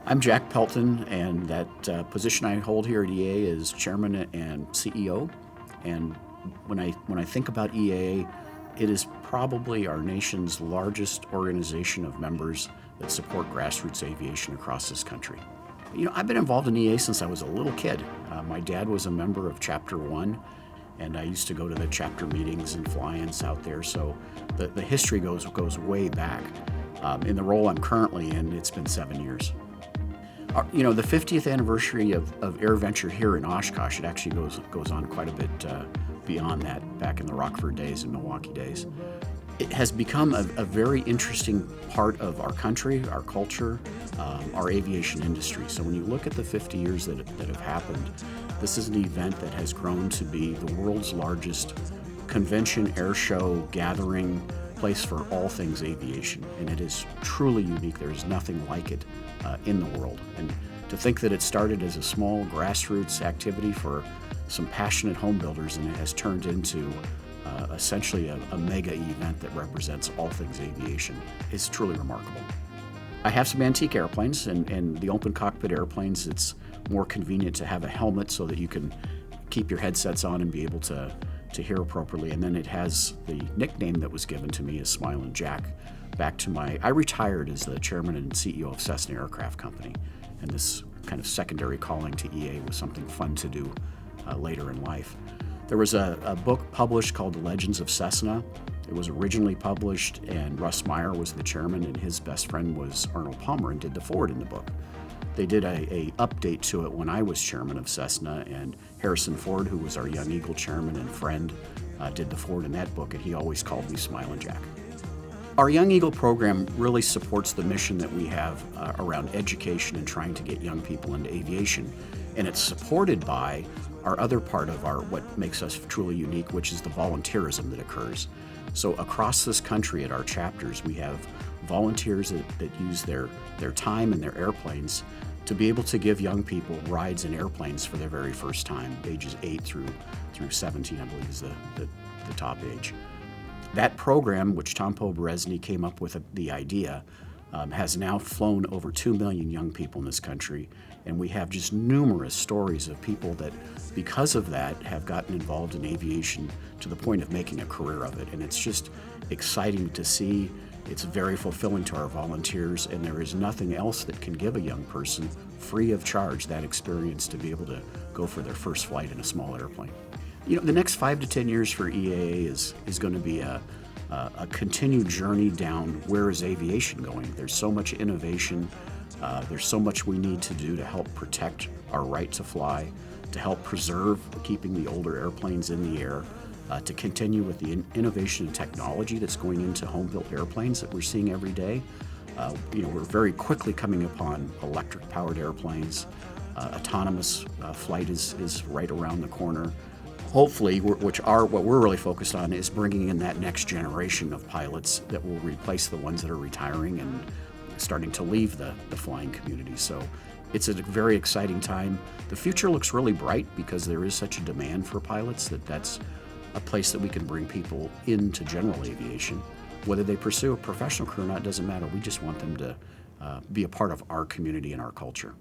I'm Jack Pelton, and that position I hold here at EAA is Chairman and CEO. And when I think about EAA, it is probably our nation's largest organization of members that support grassroots aviation across this country. I've been involved in EAA since I was a little kid. My dad was a member of Chapter 1, and I used to go to the chapter meetings and fly-ins out there, so the history goes way back. In the role I'm currently in, it's been 7 years. The 50th anniversary of AirVenture here in Oshkosh, it actually goes on quite a bit beyond that, back in the Rockford days and Milwaukee days. It has become a very interesting part of our country, our culture, our aviation industry. So when you look at the 50 years that have happened, this is an event that has grown to be the world's largest convention, air show, gathering place for all things aviation. And it is truly unique. There is nothing like it in the world. And to think that it started as a small grassroots activity for some passionate home builders, and it has turned into essentially a mega event that represents all things aviation is truly remarkable. I have some antique airplanes, and the open cockpit airplanes, it's more convenient to have a helmet so that you can keep your headsets on and be able to hear appropriately. And then it has the nickname that was given to me as Smiling Jack, back to I retired as the chairman and CEO of Cessna Aircraft Company, and this kind of secondary calling to EA was something fun to do later in life. There was a book published called The Legends of Cessna. It was originally published, and Russ Meyer was the chairman, and his best friend was Arnold Palmer, and did the foreword in the book. They did a update to it when I was chairman of Cessna, and Harrison Ford, who was our Young Eagle chairman and friend, did the foreword in that book, and he always called me Smiling Jack. Our Young Eagle program really supports the mission that we have around education and trying to get young people into aviation, and it's supported by our other part of what makes us truly unique, which is the volunteerism that occurs. So across this country at our chapters, we have volunteers that use their time and their airplanes to be able to give young people rides in airplanes for their very first time, ages 8 through 17, I believe is the top age. That program, which Tom Poberezny came up with the idea, has now flown over 2 million young people in this country, and we have just numerous stories of people that, because of that, have gotten involved in aviation to the point of making a career of it. And it's just exciting to see. It's very fulfilling to our volunteers, and there is nothing else that can give a young person, free of charge, that experience to be able to go for their first flight in a small airplane. The next 5 to 10 years for EAA is going to be a continued journey down where is aviation going. There's so much innovation. There's so much we need to do to help protect our right to fly, to help preserve keeping the older airplanes in the air, to continue with the innovation and technology that's going into home-built airplanes that we're seeing every day. We're very quickly coming upon electric-powered airplanes. Autonomous flight is right around the corner. Hopefully, what we're really focused on is bringing in that next generation of pilots that will replace the ones that are retiring and starting to leave the flying community. So it's a very exciting time. The future looks really bright because there is such a demand for pilots that's a place that we can bring people into general aviation. Whether they pursue a professional career or not doesn't matter. We just want them to be a part of our community and our culture.